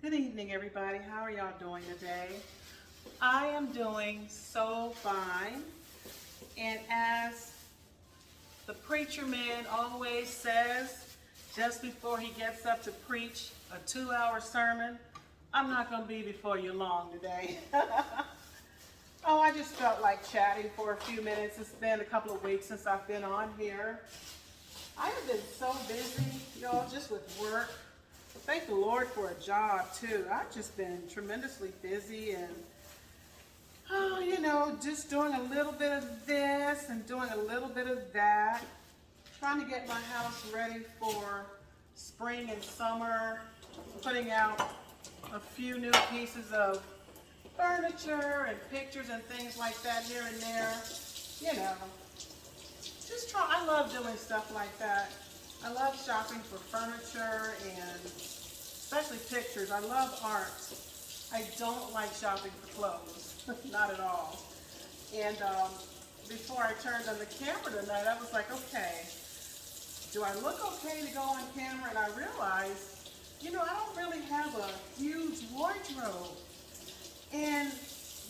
Good evening, everybody. How are y'all doing today? I am doing so fine. And as the preacher man always says, just before he gets up to preach a 2-hour sermon, I'm not going to be before you long today. Oh, I just felt like chatting for a few minutes. It's been a couple of weeks since I've been on here. I have been so busy, y'all, just with work. Thank the Lord for a job, too. I've just been tremendously busy and, just doing a little bit of this and doing a little bit of that. Trying to get my house ready for spring and summer. Putting out a few new pieces of furniture and pictures and things like that here and there. I love doing stuff like that. I love shopping for furniture and especially pictures. I love art. I don't like shopping for clothes, not at all. And before I turned on the camera tonight, I was like, okay, do I look okay to go on camera? And I realized, I don't really have a huge wardrobe. And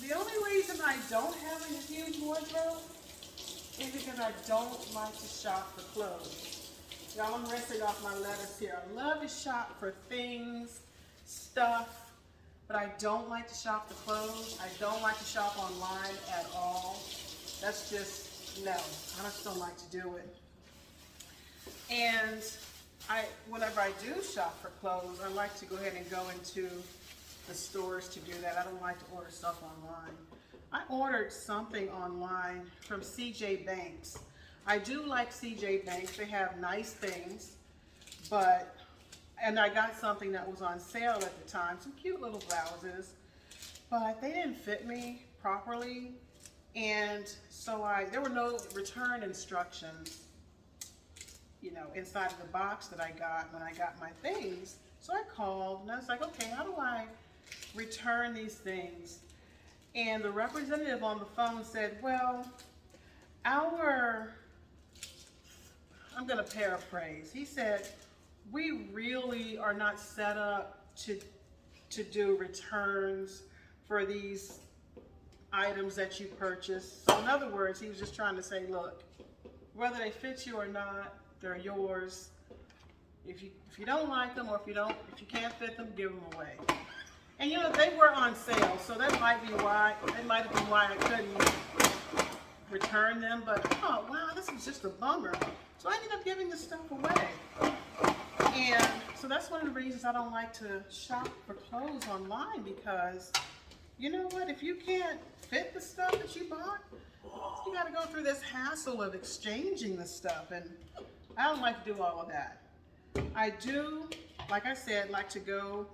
the only reason I don't have a huge wardrobe is because I don't like to shop for clothes. Y'all, I'm rinsing off my lettuce here. I love to shop for things, stuff, but I don't like to shop for clothes. I don't like to shop online at all. That's just, no, I just don't like to do it. And whenever I do shop for clothes, I like to go ahead and go into the stores to do that. I don't like to order stuff online. I ordered something online from CJ Banks. I do like CJ Banks. They have nice things, and I got something that was on sale at the time, some cute little blouses, but they didn't fit me properly, and so there were no return instructions, inside of the box that I got when I got my things. So I called and I was like, okay, how do I return these things? And the representative on the phone said, well, I'm going to paraphrase. He said, we really are not set up to do returns for these items that you purchase. So in other words, he was just trying to say, look, whether they fit you or not, they're yours. If you don't like them, or if you can't fit them, give them away. And they were on sale, so that might have been why I couldn't return them. But oh wow, this is just a bummer. So I ended up giving the stuff away. And so that's one of the reasons I don't like to shop for clothes online, because you know what? If you can't fit the stuff that you bought, you got to go through this hassle of exchanging the stuff, and I don't like to do all of that. I do, like I said, like to go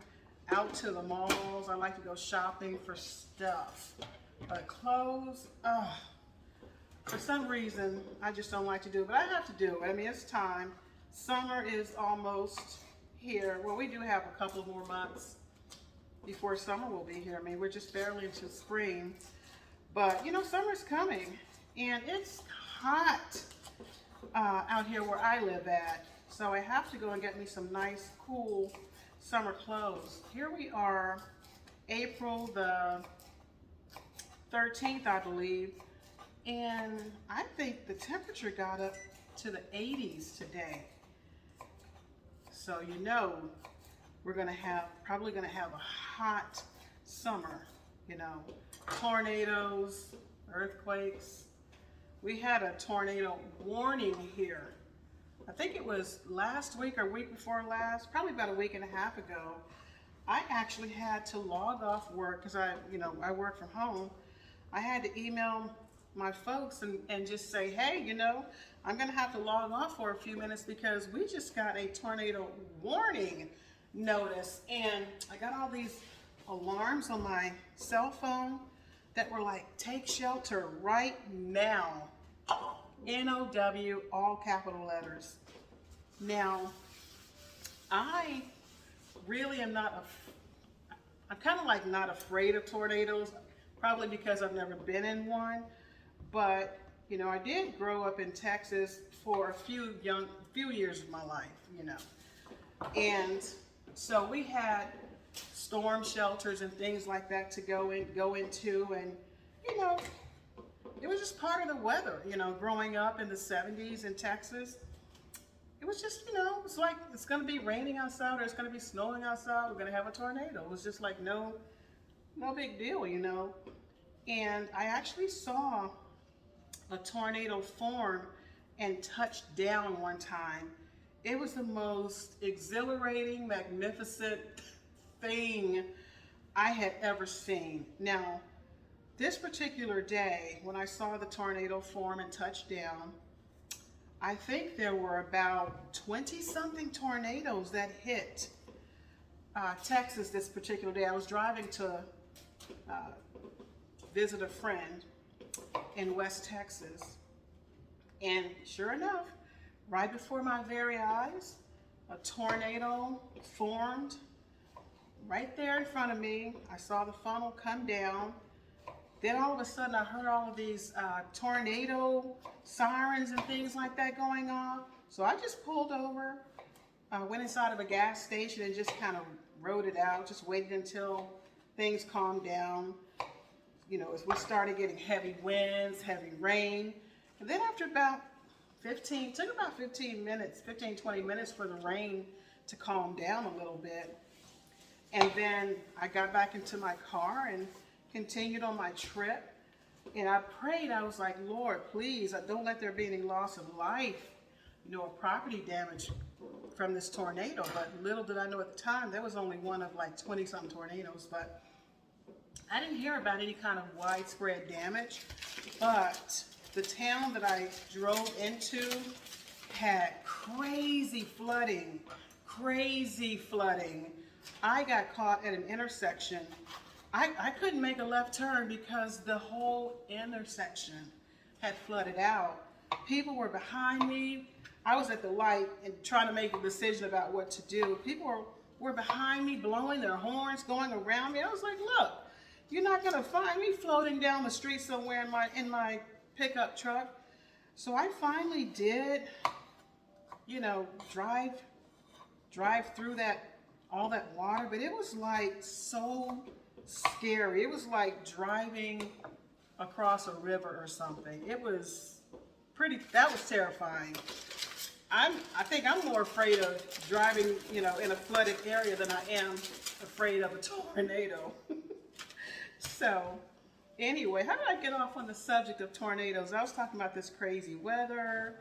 out to the malls. I like to go shopping for stuff. But clothes, for some reason, I just don't like to do it. But I have to do it. I mean, it's time. Summer is almost here. Well, we do have a couple more months before summer will be here. I mean, we're just barely into spring. But, summer's coming. And it's hot out here where I live at. So I have to go and get me some nice, cool summer clothes. Here we are, April the 13th, I believe. And I think the temperature got up to the 80s today. So we're probably gonna have a hot summer, tornadoes, earthquakes. We had a tornado warning here. I think it was last week or week before last, probably about a week and a half ago. I actually had to log off work because I work from home. I had to email my folks and just say, hey, I'm gonna have to log off for a few minutes because we just got a tornado warning notice. And I got all these alarms on my cell phone that were like, take shelter right now. N-O-W, all capital letters. Now, I really am I'm kind of like not afraid of tornadoes, probably because I've never been in one. But, I did grow up in Texas for a few years of my life, And so we had storm shelters and things like that to go into, and you know, it was just part of the weather. You know, growing up in the 70s in Texas, it was just, you know, it's like it's going to be raining outside or it's going to be snowing outside. We're going to have a tornado. It was just like no big deal, you know. And I actually saw a tornado form and touch down one time. It was the most exhilarating, magnificent thing I had ever seen. Now, this particular day, when I saw the tornado form and touch down, I think there were about 20-something tornadoes that hit Texas this particular day. I was driving to visit a friend in West Texas, and sure enough, right before my very eyes, a tornado formed right there in front of me. I saw the funnel come down. Then all of a sudden I heard all of these tornado sirens and things like that going on. So I just pulled over, went inside of a gas station and just kind of rode it out, just waited until things calmed down. You know, as we started getting heavy winds, heavy rain. And then after about 15 minutes, 20 minutes for the rain to calm down a little bit. And then I got back into my car and continued on my trip. And I prayed, I was like, Lord, please, don't let there be any loss of life, you know, or property damage from this tornado. But little did I know at the time, that was only one of like 20-something tornadoes. But I didn't hear about any kind of widespread damage. But the town that I drove into had crazy flooding. I got caught at an intersection. I couldn't make a left turn because the whole intersection had flooded out. People were behind me. I was at the light and trying to make a decision about what to do. People were behind me, blowing their horns, going around me. I was like, look, you're not gonna find me floating down the street somewhere in my pickup truck. So I finally did, you know, drive through all that water, but it was like so scary. It was like driving across a river or something. It was that was terrifying. I think I'm more afraid of driving, you know, in a flooded area than I am afraid of a tornado. So anyway, how did I get off on the subject of tornadoes? I was talking about this crazy weather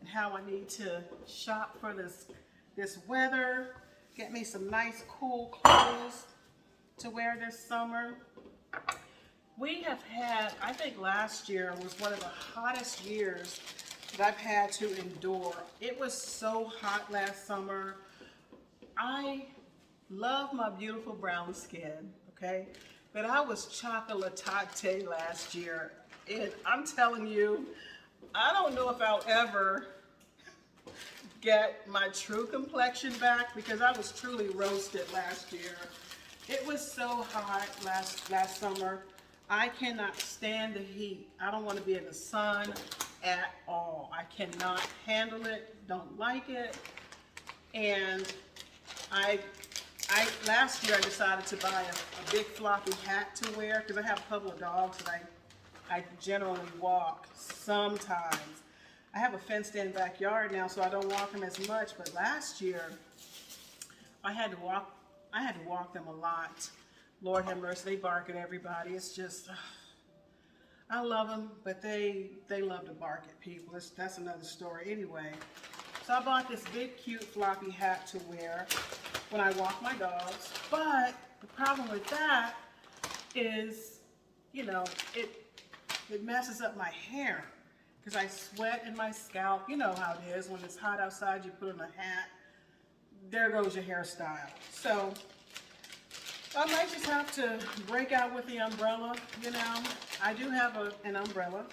and how I need to shop for this weather, get me some nice cool clothes to wear this summer. We have had, I think last year was one of the hottest years that I've had to endure. It was so hot last summer. I love my beautiful brown skin, okay? But I was chocolatate last year. And I'm telling you, I don't know if I'll ever get my true complexion back because I was truly roasted last year. It was so hot last summer. I cannot stand the heat. I don't want to be in the sun at all. I cannot handle it, don't like it. And last year I decided to buy a big floppy hat to wear because I have a couple of dogs that I generally walk sometimes. I have a fenced-in backyard now, so I don't walk them as much. But last year, I had to walk them a lot. Lord have mercy, they bark at everybody. It's just, I love them, but they love to bark at people. That's another story. Anyway, so I bought this big, cute, floppy hat to wear when I walk my dogs. But the problem with that is, you know, it messes up my hair. Because I sweat in my scalp. You know how it is. When it's hot outside, you put on a hat. There goes your hairstyle. So I might just have to break out with the umbrella, you know. I do have an umbrella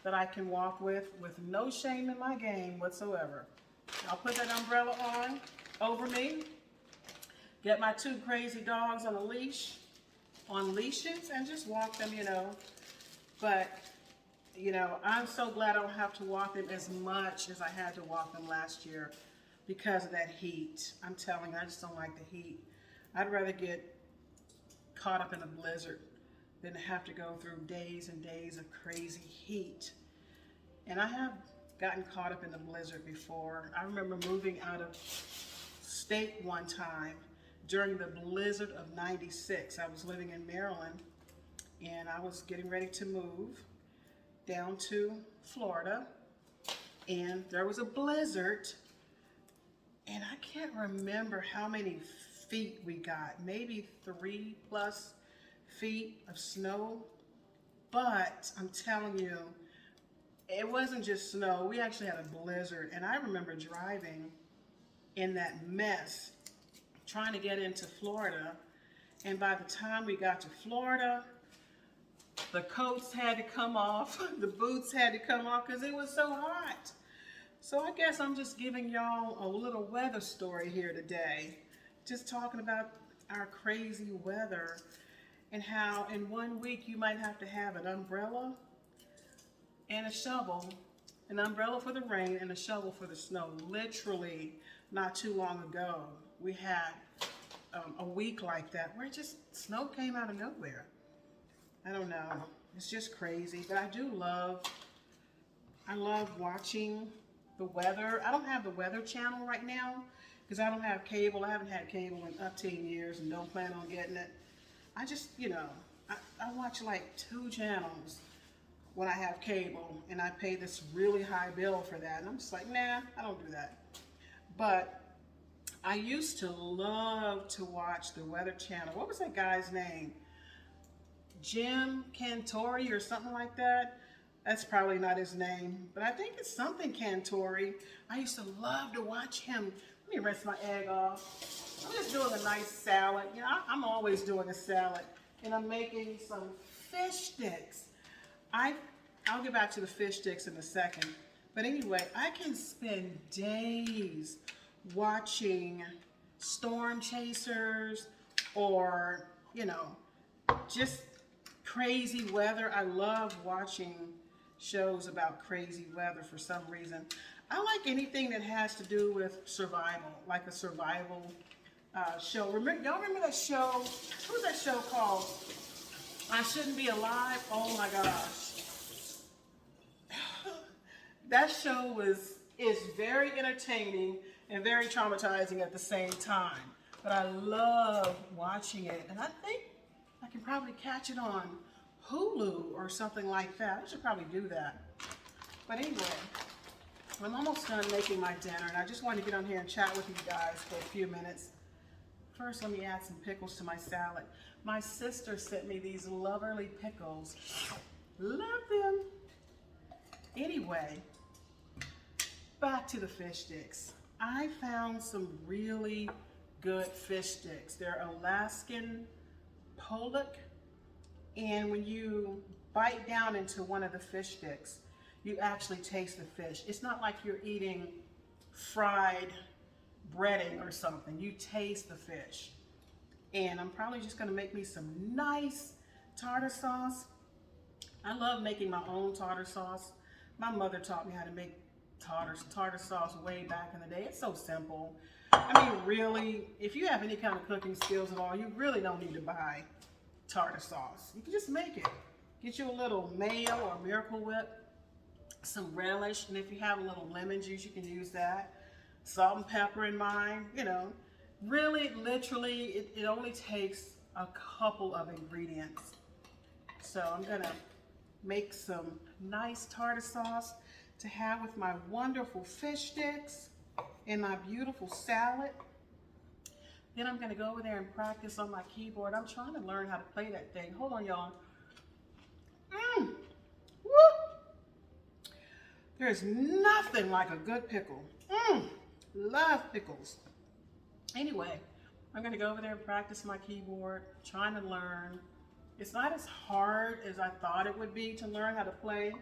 that I can walk with no shame in my game whatsoever. I'll put that umbrella on over me, get my two crazy dogs on leashes, and just walk them, you know. But you know, I'm so glad I don't have to walk them as much as I had to walk them last year because of that heat. I'm telling you, I just don't like the heat. I'd rather get caught up in a blizzard than to have to go through days and days of crazy heat. And I have gotten caught up in the blizzard before. I remember moving out of state one time during the blizzard of '96. I was living in Maryland and I was getting ready to move down to Florida, and there was a blizzard, and I can't remember how many feet we got, maybe 3+ feet of snow. But I'm telling you, it wasn't just snow. We actually had a blizzard, and I remember driving in that mess trying to get into Florida, and by the time we got to Florida, the coats had to come off, the boots had to come off because it was so hot. So I guess I'm just giving y'all a little weather story here today. Just talking about our crazy weather and how in 1 week you might have to have an umbrella and a shovel, an umbrella for the rain and a shovel for the snow. Literally, not too long ago, we had a week like that where just snow came out of nowhere. I don't know, it's just crazy, but I love watching the weather. I don't have the Weather Channel right now because I don't have cable. I haven't had cable in up to 10 years and don't plan on getting it. I just, I watch like 2 channels when I have cable, and I pay this really high bill for that. And I'm just like, nah, I don't do that. But I used to love to watch the Weather Channel. What was that guy's name? Jim Cantori or something like that. That's probably not his name, but I think it's something Cantori. I used to love to watch him. Let me rinse my egg off. I'm just doing a nice salad. I'm always doing a salad, and I'm making some fish sticks. I'll get back to the fish sticks in a second. But anyway, I can spend days watching storm chasers or, just crazy weather. I love watching shows about crazy weather for some reason. I like anything that has to do with survival, like a survival show. Y'all remember that show? What was that show called? I Shouldn't Be Alive? Oh my gosh. That show is very entertaining and very traumatizing at the same time. But I love watching it, and I think I can probably catch it on Hulu or something like that. I should probably do that. But anyway, I'm almost done making my dinner, and I just wanted to get on here and chat with you guys for a few minutes. First, let me add some pickles to my salad. My sister sent me these lovely pickles. Love them. Anyway, back to the fish sticks. I found some really good fish sticks. They're Alaskan pollock, and when you bite down into one of the fish sticks, you actually taste the fish. It's not like you're eating fried breading or something. You taste the fish. And I'm probably just gonna make me some nice tartar sauce. I love making my own tartar sauce. My mother taught me how to make tartar sauce way back in the day. It's so simple. I mean, really, if you have any kind of cooking skills at all, you really don't need to buy tartar sauce. You can just make it. Get you a little mayo or Miracle Whip, some relish, and if you have a little lemon juice, you can use that. Salt and pepper in mine, Really, literally, it only takes a couple of ingredients. So I'm gonna make some nice tartar sauce to have with my wonderful fish sticks and my beautiful salad. Then I'm gonna go over there and practice on my keyboard. I'm trying to learn how to play that thing. Hold on, y'all. Woo! There's nothing like a good pickle. Love pickles. Anyway, I'm gonna go over there and practice my keyboard, trying to learn. It's not as hard as I thought it would be to learn how to play,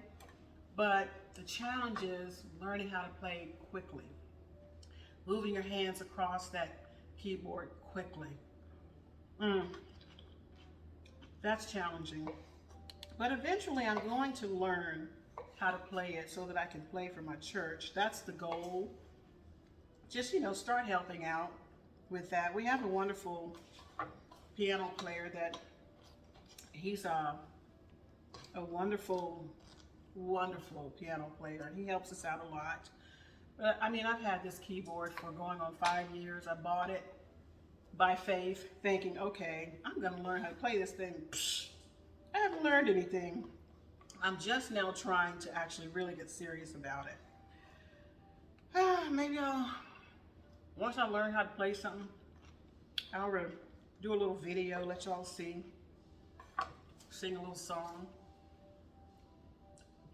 but the challenge is learning how to play quickly. Moving your hands across that keyboard quickly. That's challenging. But eventually I'm going to learn how to play it so that I can play for my church. That's the goal. Just, start helping out with that. We have a wonderful piano player that he's a wonderful, wonderful piano player. He helps us out a lot. But I mean, I've had this keyboard for going on 5 years. I bought it by faith, thinking, okay, I'm gonna learn how to play this thing. Psh, I haven't learned anything. I'm just now trying to actually really get serious about it. Maybe once I learn how to play something, I'll do a little video, let y'all see, sing a little song.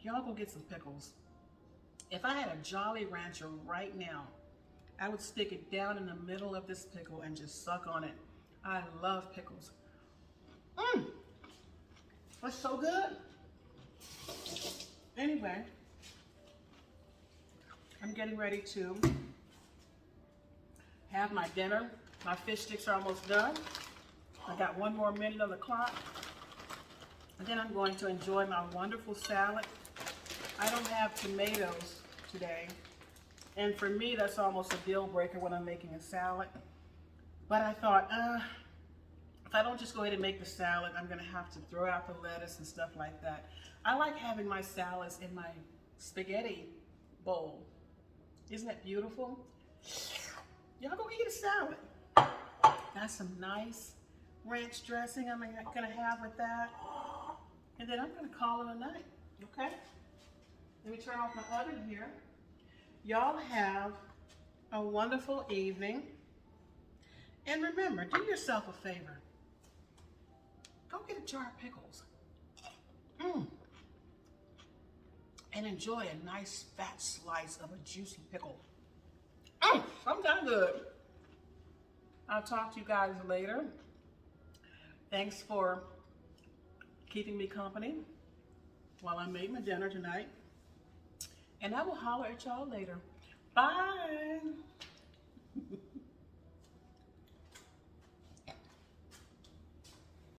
Y'all go get some pickles. If I had a Jolly Rancher right now, I would stick it down in the middle of this pickle and just suck on it. I love pickles. That's so good. Anyway, I'm getting ready to have my dinner. My fish sticks are almost done. I got 1 more minute on the clock. And then I'm going to enjoy my wonderful salad. I don't have tomatoes today. And for me, that's almost a deal breaker when I'm making a salad. But I thought, if I don't just go ahead and make the salad, I'm gonna have to throw out the lettuce and stuff like that. I like having my salads in my spaghetti bowl. Isn't that beautiful? Y'all go eat a salad. Got some nice ranch dressing I'm gonna have with that. And then I'm gonna call it a night, okay? Let me turn off my oven here. Y'all have a wonderful evening. And remember, do yourself a favor. Go get a jar of pickles. And enjoy a nice fat slice of a juicy pickle. I'm kind of good. I'll talk to you guys later. Thanks for keeping me company while I make my dinner tonight. And I will holler at y'all later. Bye.